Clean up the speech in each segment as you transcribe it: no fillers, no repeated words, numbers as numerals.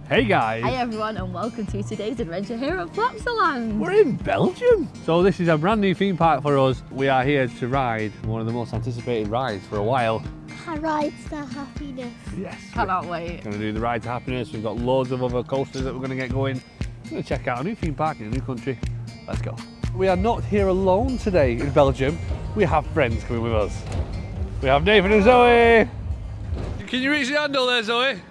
Hey guys! Hi everyone and welcome to today's adventure here at Plopsaland. We're in Belgium! So this is a brand new theme park for us. We are here to ride one of the most anticipated rides for a while. Rides to Happiness. Yes! Cannot wait. We're going to do the Ride to Happiness. We've got loads of other coasters that we're going to get going. We're going to check out a new theme park in a new country. Let's go. We are not here alone today in Belgium. We have friends coming with us. We have Nathan and Zoe! Can you reach the handle there, Zoe?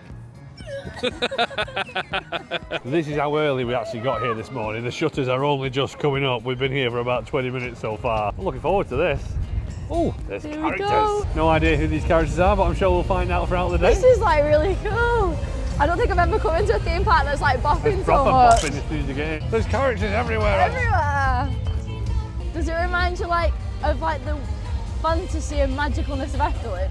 This is how early we actually got here this morning. The shutters are only just coming up. We've been here for about 20 minutes so far. I'm looking forward to this. Oh, there's Here characters. No idea who these characters are, but I'm sure we'll find out throughout the day. This is like really cool. I don't think I've ever come into a theme park that's like bopping so much. Bopping as soon as you get in. There's characters everywhere. Everywhere. Does it remind you like of like the fantasy and magicalness of Efteling?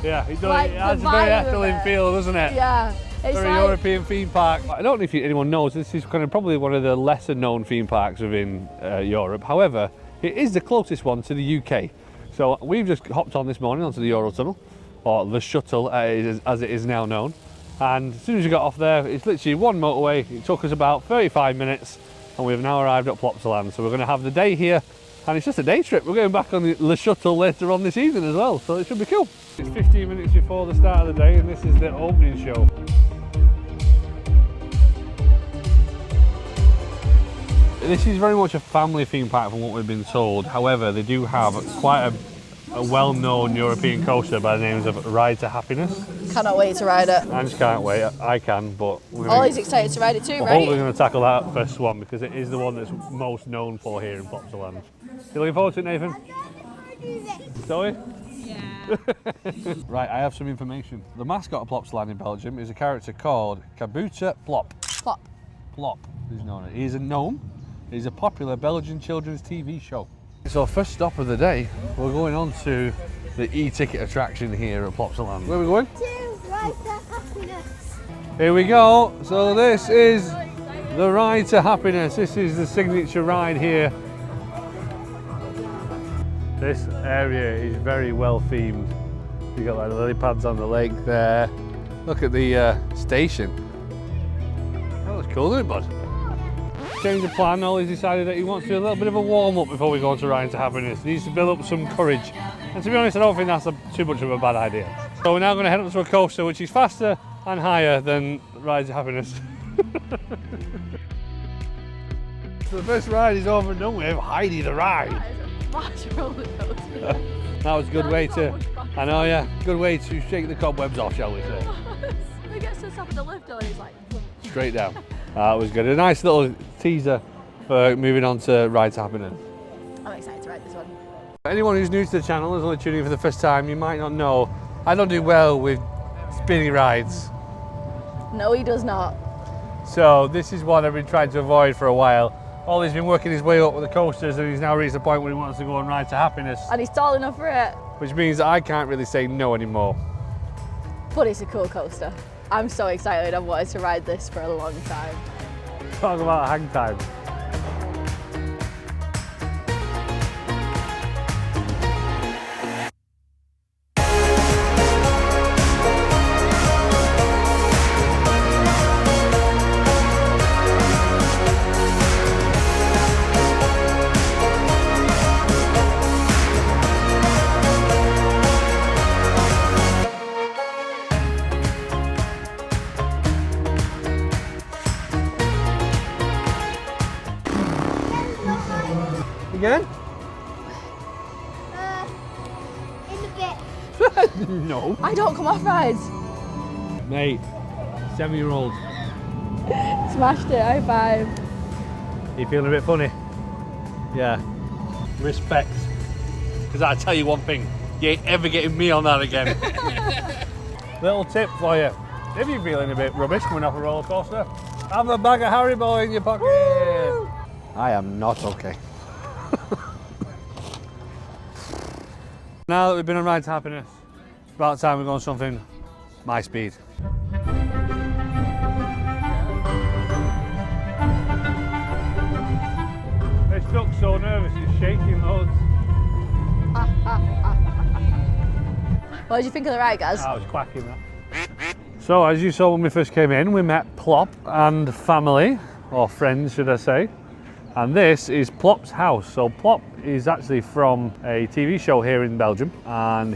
Yeah, it does. Like It has a the very vibe of Efteling it. feel, doesn't it? Yeah. It's Very like, European theme park. I don't know if anyone knows, this is kind of probably one of the lesser known theme parks within Europe. However, it is the closest one to the UK. So we've just hopped on this morning onto the Eurotunnel, or the Shuttle as it is now known. And as soon as you got off there, it's literally one motorway. It took us about 35 minutes and we've now arrived at Plopsaland. So we're going to have the day here and it's just a day trip. We're going back on the Shuttle later on this evening as well, so it should be cool. It's 15 minutes before the start of the day and this is the opening show. This is very much a family theme park from what we've been told. However, they do have quite a well-known European coaster by the names of Ride to Happiness. cannot wait to ride it. I just can't wait. I can, but Ollie's excited to ride it too, we're right? hopefully going to tackle that first one because it is the one that's most known for here in Plopsaland. You looking forward to it, Nathan? Zoe? Yeah. Right, I have some information. The mascot of Plopsaland in Belgium is a character called Kabuta Plop. Plop. Plop is known. He's a gnome. He's a popular Belgian children's TV show. So first stop of the day, we're going on to the e-ticket attraction here at Plopsaland. Where are we going? To Ride to Happiness. Here we go. So this is the Ride to Happiness. This is the signature ride here. This area is very well themed. You got like the lily pads on the lake there. Look at the station. That looks cool, doesn't it, bud? Change of plan. Ollie's decided that he wants to do a little bit of a warm up before we go on to Ride to Happiness. He needs to build up some courage. And to be honest, I don't think that's too much of a bad idea. So we're now going to head up to a coaster which is faster and higher than Ride to Happiness. So the first ride is over and done with. Heidi The Ride. That is a flash roller coaster. That was a good way to, I know, yeah, good way to shake the cobwebs off, shall we say. He gets to the top of the lift and he's like, Straight down. That was good. A nice little teaser for moving on to Ride to Happiness. I'm excited to ride this one. Anyone who's new to the channel, is only tuning in for the first time, you might not know, I don't do well with spinning rides. No, he does not. So this is what I've been trying to avoid for a while. Ollie's been working his way up with the coasters and he's now reached the point where he wants to go and Ride to Happiness. And he's tall enough for it. Which means that I can't really say no anymore. But it's a cool coaster. I'm so excited. I've wanted to ride this for a long time. Talk about hang time. Again? In a bit. No. I don't come off rides. Mate, 7-year-old. Smashed it, high five. You feeling a bit funny? Yeah. Respect. Because I tell you one thing, you ain't ever getting me on that again. Little tip for you. If you're feeling a bit rubbish coming off a roller coaster, have a bag of Haribo in your pocket. Woo! I am not okay. Now that we've been on Ride to Happiness, it's about time we go on something my speed. This duck's so nervous, it's shaking loads. What did you think of the ride, guys? I was quacking that. So as you saw when we first came in, we met Plop and family, or friends should I say. And this is Plop's house. So Plop is actually from a TV show here in Belgium, and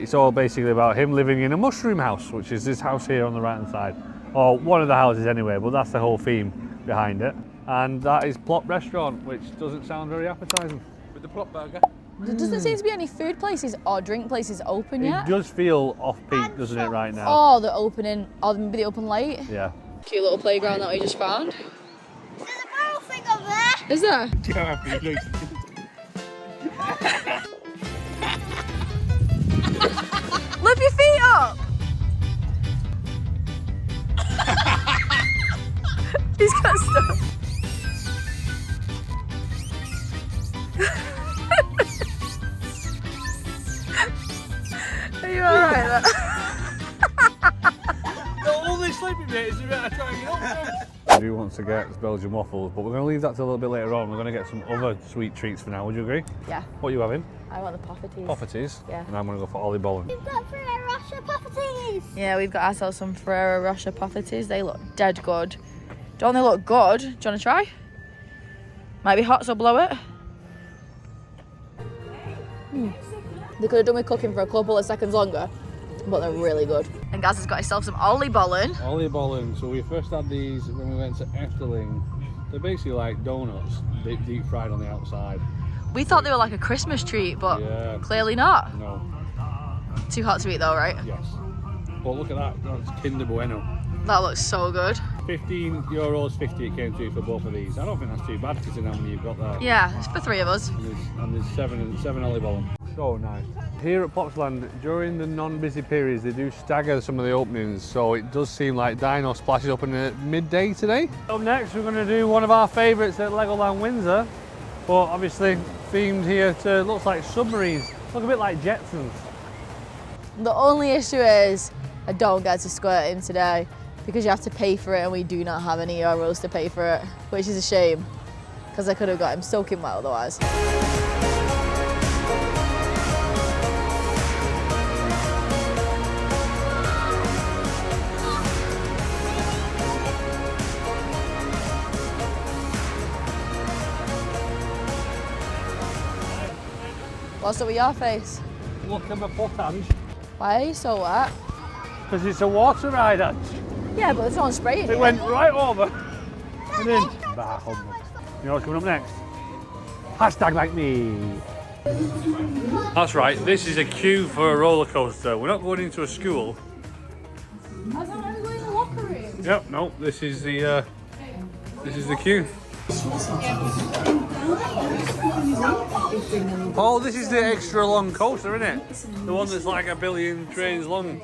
it's all basically about him living in a mushroom house, which is this house here on the right hand side. Or one of the houses anyway, but that's the whole theme behind it. And that is Plop Restaurant, which doesn't sound very appetising. With the Plop burger. There doesn't seem to be any food places or drink places open yet. It does feel off-peak, doesn't it, right now? Oh, they're opening, or maybe they open late. Yeah. Cute little playground that we just found. There's a barrel thing over there. Is there? Lift your feet up! He's got stuff. Are you alright? The only sleeping bit is trying to get up. I do want to get Belgian waffles, but we're going to leave that till a little bit later on. We're going to get some other sweet treats for now. Would you agree? Yeah. What are you having? I want the Poffertjes. Poffertjes? Yeah. And I'm going to go for Oliebollen. We've got Ferrero Rocher Poffertjes. Yeah, we've got ourselves some Ferrero Rocher Poffertjes. They look dead good. Don't they look good? Do you want to try? Might be hot, so blow it. They could have done with cooking for a couple of seconds longer, but they're really good. And Gaz has got himself some Oliebollen. Oliebollen. So we first had these when we went to Efteling. They're basically like donuts, deep fried on the outside. We thought they were like a Christmas treat, but Yeah. clearly not. No. Too hot to eat though, right? Yes. But look at that. That's Kinder Bueno. That looks so good. €15.50 it came to for both of these. I don't think that's too bad considering how many you've got there. Yeah, it's for 3 of us. And there's seven Oliebollen. So nice. Here at Plopsaland, during the non-busy periods, they do stagger some of the openings, so it does seem like Dino Splash is open at midday today. Up next, we're going to do one of our favourites at Legoland Windsor, but obviously themed here to, looks like submarines. Look a bit like Jetsons. The only issue is I don't get to squirt him today because you have to pay for it and we do not have any euros to pay for it, which is a shame because I could have got him soaking wet otherwise. What's up with your face? Look at my foot, Ange. Why are you so wet? Because it's a water ride, Ange. Yeah, but it's not spraying. It went right over and in. Bah, humbug. You know what's coming up next? Hashtag like me. That's right, this is a queue for a roller coaster. We're not going into a school. I don't want to go in the locker room. Yep, no, this is the queue. Oh, this is the extra long coaster, isn't it? The one that's like 1 billion trains long.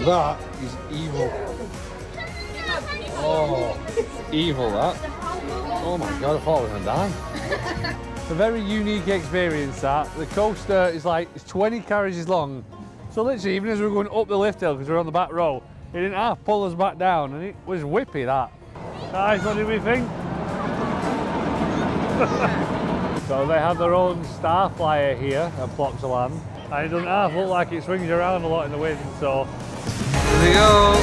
That is evil. Oh, evil that. Oh my god, I thought I was gonna die. It's a very unique experience that. The coaster is like, it's 20 carriages long. So literally, even as we were going up the lift hill, because we were on the back row, it didn't half pull us back down, and it was whippy, that. Guys, what do we think? So they have their own star flyer here at Plopsaland, and it doesn't half look like it swings around a lot in the wind, so here they go.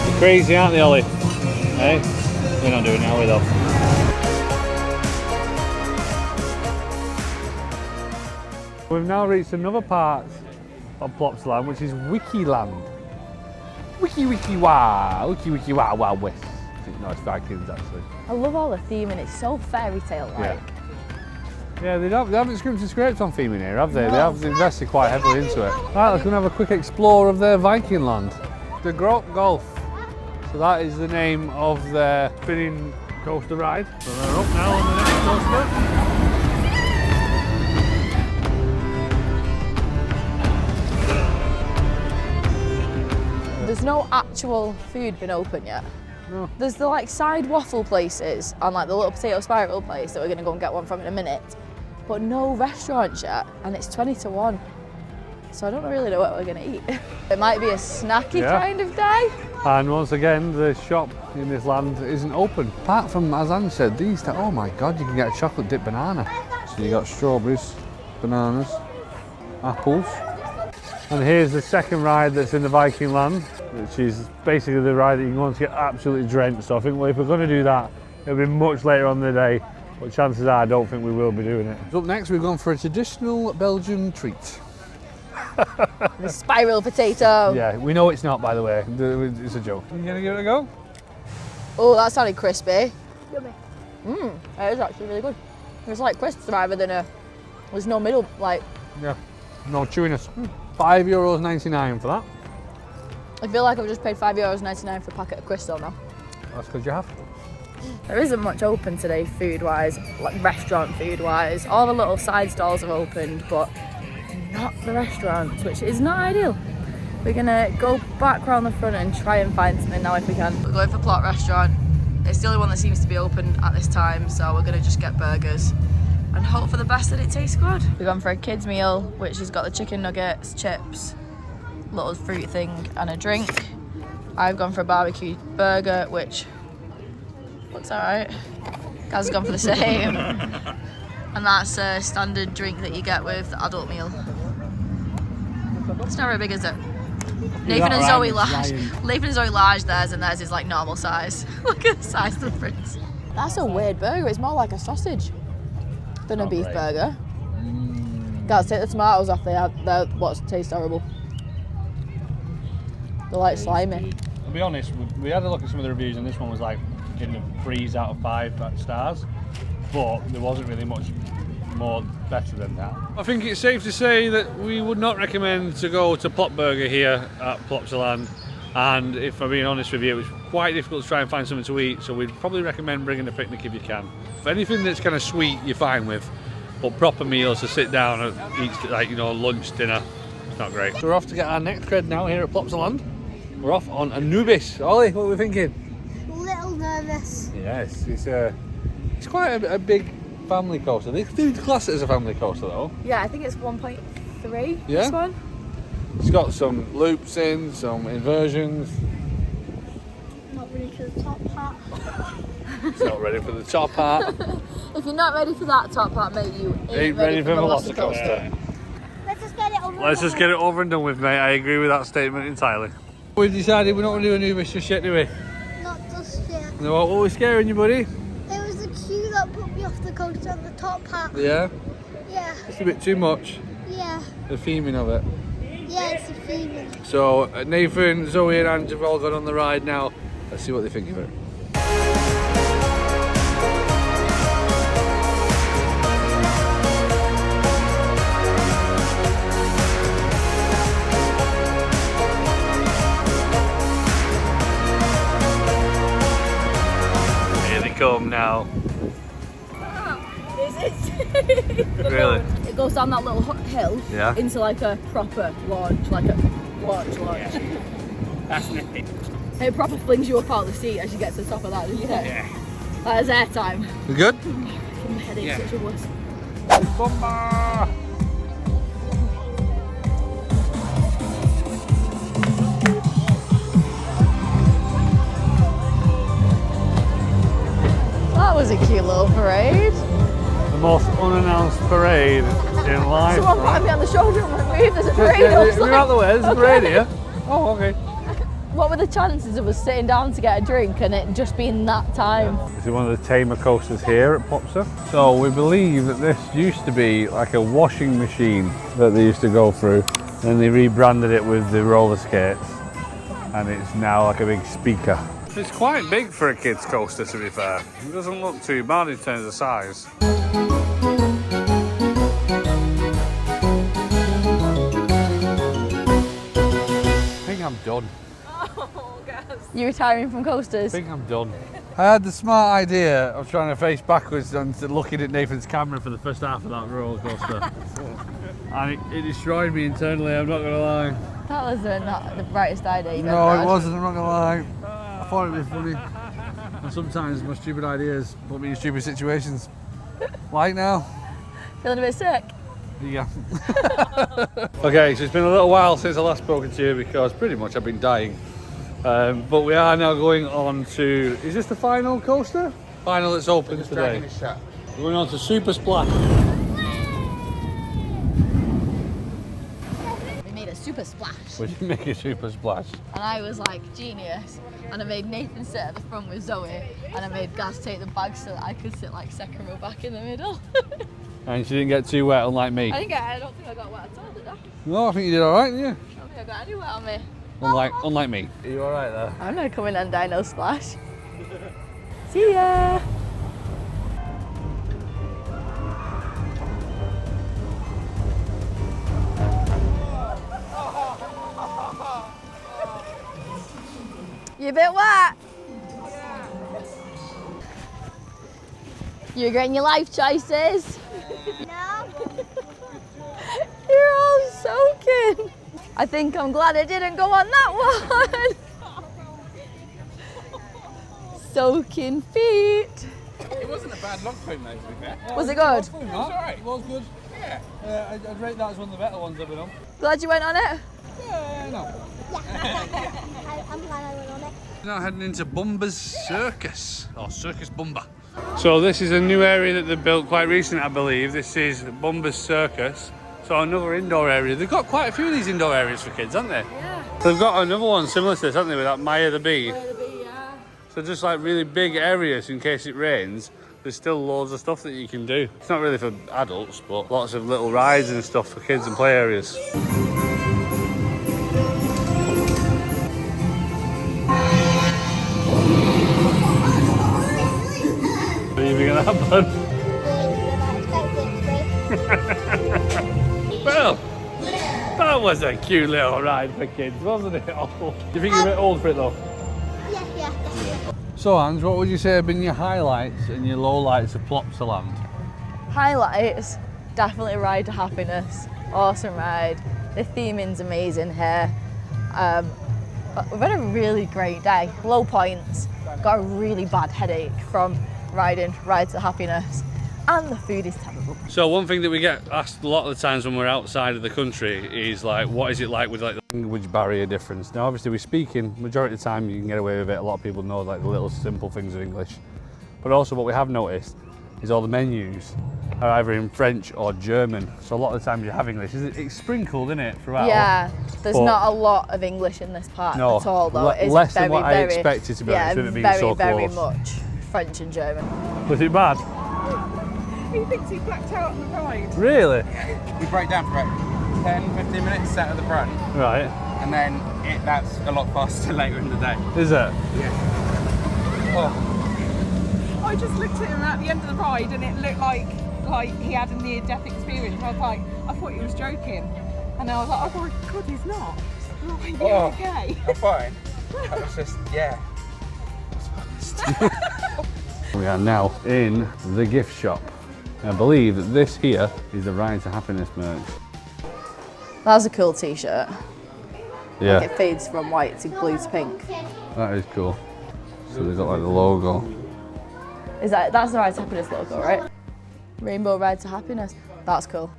They're crazy, aren't they, Ollie? Hey? We're not doing it, are we, though? We've now reached another part of Plopsaland, which is Wikiland. Wiki wah, wiki wah wah west. No, it's Vikings actually. I love all the theme and it's so fairy tale like. Yeah, they haven't scrimped and scraped on theming here, have they? No. They have invested quite heavily into it. Right, let's go and have a quick explore of their Viking land. The Grot Golf. So that is the name of their spinning coaster ride. So they're up now on the next coaster. There's no actual food been open yet. No. There's the like side waffle places and like the little potato spiral place that we're gonna go and get one from in a minute, but no restaurants yet, and it's 20 to 1. So I don't really know what we're gonna eat. It might be a snacky kind of day. And once again, the shop in this land isn't open. Apart from, as Anne said, these, oh my God, you can get a chocolate dipped banana. So you got strawberries, bananas, apples. And here's the second ride that's in the Viking land, which is basically the ride that you can go on to get absolutely drenched. So I think, well, if we're going to do that, it'll be much later on in the day, but chances are I don't think we will be doing it. So up next, we're going for a traditional Belgian treat. The spiral potato. Yeah, we know it's not, by the way. It's a joke. You gonna give it a go? Oh, that sounded crispy. Yummy. It is actually really good. It's like crisps rather than there's no middle, like. Yeah, no chewiness. €5.99 for that. I feel like I've just paid €5.99 for a packet of crisps though now. That's because you have. There isn't much open today food-wise, like restaurant food-wise. All the little side stalls have opened, but not the restaurants, which is not ideal. We're gonna go back around the front and try and find something now if we can. We're going for Plop restaurant. It's the only one that seems to be open at this time, so we're gonna just get burgers and hope for the best that it tastes good. We've gone for a kids meal, which has got the chicken nuggets, chips, little fruit thing and a drink. I've gone for a barbecue burger, which looks alright. Gaz has gone for the same. And that's a standard drink that you get with the adult meal. It's not very big, is it? Nathan and Zoe large. Nathan and Zoe large theirs, and theirs is like normal size. Look at the size difference. That's a weird burger. It's more like a sausage than a beef burger. Guys, take the tomatoes off. They're what taste horrible. They're like slimy. To be honest, we had a look at some of the reviews, and this one was like getting a 3 out of 5 stars, but there wasn't really much more better than that. I think it's safe to say that we would not recommend to go to Plop Burger here at Plopsaland, and if I'm being honest with you, it's quite difficult to try and find something to eat, so we'd probably recommend bringing a picnic if you can. For anything that's kind of sweet, you're fine with, but proper meals to sit down and eat, like, you know, lunch, dinner, it's not great. So we're off to get our next cred now here at Plopsaland. We're off on Anubis. Ollie, what are we thinking? A little nervous. Yes, it's quite a big family coaster. They do class it as a family coaster though. Yeah, I think it's 1.3. Yeah? This one. It's got some loops in, some inversions. Not ready for the top part. It's not ready for the top part. If you're not ready for that top part, mate, you Ain't ready for Velocicoaster. Let's just get it over. Let's just get it over and done with, mate. I agree with that statement entirely. We've decided we're not going to do Anubis just yet, do we? Not just yet. No, what was scaring you, buddy? There was a queue that put me off the coaster at the top part. Yeah? Yeah. It's a bit too much, Yeah. the theming of it. Yeah, it's a feeling. So Nathan, Zoe and Ange have all gone on the ride now. Let's see what they think of it. Here they come now. Really? It goes down that little hill into like a proper launch, That's nice. It proper flings you up out of the seat as you get to the top of that, doesn't it? Yeah. That is airtime. You good? My headache's Yeah. such a wuss. Bumba! That was a cute little parade. The most unannounced parade in life. Someone right? pat me on the shoulder and went, "Wave, there's a parade." Yeah, I was we're like, out the way, there's a okay. parade here. Oh, okay. What were the chances of us sitting down to get a drink and it just being that time? This is one of the tamer coasters here at Plopsa. So we believe that this used to be like a washing machine that they used to go through. Then they rebranded it with the roller skates, and it's now like a big speaker. It's quite big for a kid's coaster, to be fair. It doesn't look too bad in terms of size. I think I'm done. You retiring from coasters? I think I'm done. I had the smart idea of trying to face backwards and looking at Nathan's camera for the first half of that roller coaster. And it destroyed me internally, I'm not going to lie. That was not the brightest idea you've No, ever it had. wasn't, I'm not going to lie. I thought it'd be funny. And sometimes my stupid ideas put me in stupid situations. Like now. Feeling a bit sick? Yeah. Okay, so it's been a little while since I last spoken to you because pretty much I've been dying. But we are now going on to, is this the final coaster? Final that's open today. Dragon is shut. We're going on to Super Splash. We made a super splash. We did make a Super Splash. And I was like, genius. And I made Nathan sit at the front with Zoe. And I made Gaz take the bag so that I could sit like second row back in the middle. And she didn't get too wet, unlike me. I don't think I got wet at all, did I? No, I think you did alright, didn't you? I don't think I got any wet on me. Unlike me. Are you alright there? I'm not coming on Dino Splash. See ya! You a bit wet? You regretting your life choices? No. You're all soaking. I think I'm glad I didn't go on that one. Soaking feet. It wasn't a bad log flume though, to be fair. Was it good? It was alright. It was good. Yeah. I'd rate that as one of the better ones I've been on. Glad you went on it? Yeah, no. I'm glad I went on it. Now heading into Bumba's Circus, or Circus Bumba. So this is a new area that they built quite recently, I believe. This is Bumba's Circus. So another indoor area. They've got quite a few of these indoor areas for kids, haven't they? Yeah. They've got another one similar to this, haven't they, with that Maya the Bee? Where the bee, yeah. So just like really big areas in case it rains. There's still loads of stuff that you can do. It's not really for adults, but lots of little rides and stuff for kids and play areas. What do you think of that, bud? Well, that was a cute little ride for kids, wasn't it? Oh, do you think you're a bit old for it though? Yeah, definitely. So, Hans, what would you say have been your highlights and your lowlights of Plopsaland? Highlights, definitely Ride to Happiness. Awesome ride. The theming's amazing here. We've had a really great day. Low points. Got a really bad headache from riding Ride to Happiness. And the food is terrible. So one thing that we get asked a lot of the times when we're outside of the country is like, what is it like with like the language barrier difference? Now obviously we're speaking, majority of the time you can get away with it. A lot of people know like the little simple things of English. But also what we have noticed is all the menus are either in French or German. So a lot of the time you have English. It's sprinkled, isn't it, throughout? Yeah, there's But not a lot of English in this part no, at all though. It is less very, than what I very, expected, to be honest, with it being so very close. much French and German. Was it bad? He thinks he blacked out on the ride. Really? We break down for about 10, 15 minutes, set at the front, Right. and then that's a lot faster later in the day. Is it? Oh, I just looked at him at the end of the ride and it looked like he had a near-death experience. I was like, I thought he was joking. And I was like, oh my God, he's not. Oh, are you Oh. okay? I'm fine. I was just, yeah. We are now in the gift shop. I believe that this here is the Ride to Happiness merch. That's a cool t-shirt. Yeah, It fades from white to blue to pink. that is cool. So they've got like the logo. That's the Ride to Happiness logo, right? Rainbow Ride to Happiness. That's cool.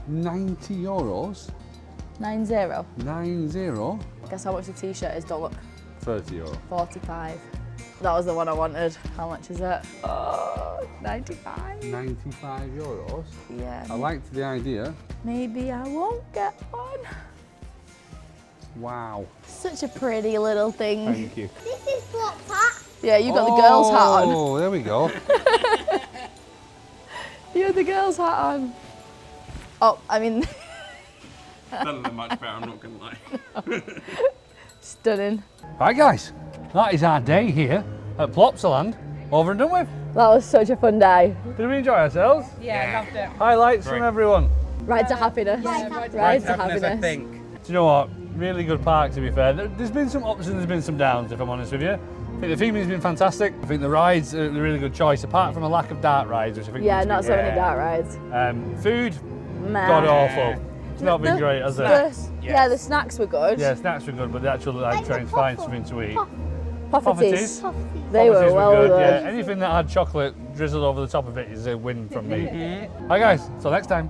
90 euros? 90. 90? Guess how much the t-shirt is, don't look. 30 euro. 45. That was the one I wanted. How much is it? Oh, 95. 95 euros? Yeah. I liked the idea. Maybe I won't get one. Wow. Such a pretty little thing. Thank you. This is Plop's hat. Yeah, you got the girl's hat on. Oh, there we go. You had the girl's hat on. Oh, I mean, Doesn't look much better, I'm not going to lie. stunning. Right, guys, that is our day here at Plopsaland. Over and done with. That was such a fun day. Did we enjoy ourselves? Yeah, loved it. Highlights from everyone. Ride to Happiness. Ride to Happiness. I think. Do you know what? Really good park, to be fair. There's been some ups and there's been some downs, if I'm honest with you. I think the theming's been fantastic. I think the rides are a really good choice, apart from a lack of dart rides, which I think. Yeah, not so many dart rides. Food, Meh. god awful. It's not been great, has it? Yeah, the snacks were good. Yeah, snacks were good, but the actual like trying to find something to eat. Poffertjes. Poffertjes. They were Poffertjes well good. good. Yeah, anything that had chocolate drizzled over the top of it is a win from me. Hi guys, till next time.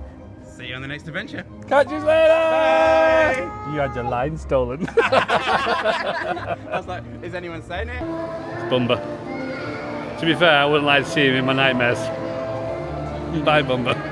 See you on the next adventure. Catch you later! You had your line stolen. I was like, is anyone saying it? It's Bumba. To be fair, I wouldn't like to see him in my nightmares. Bye, Bumba.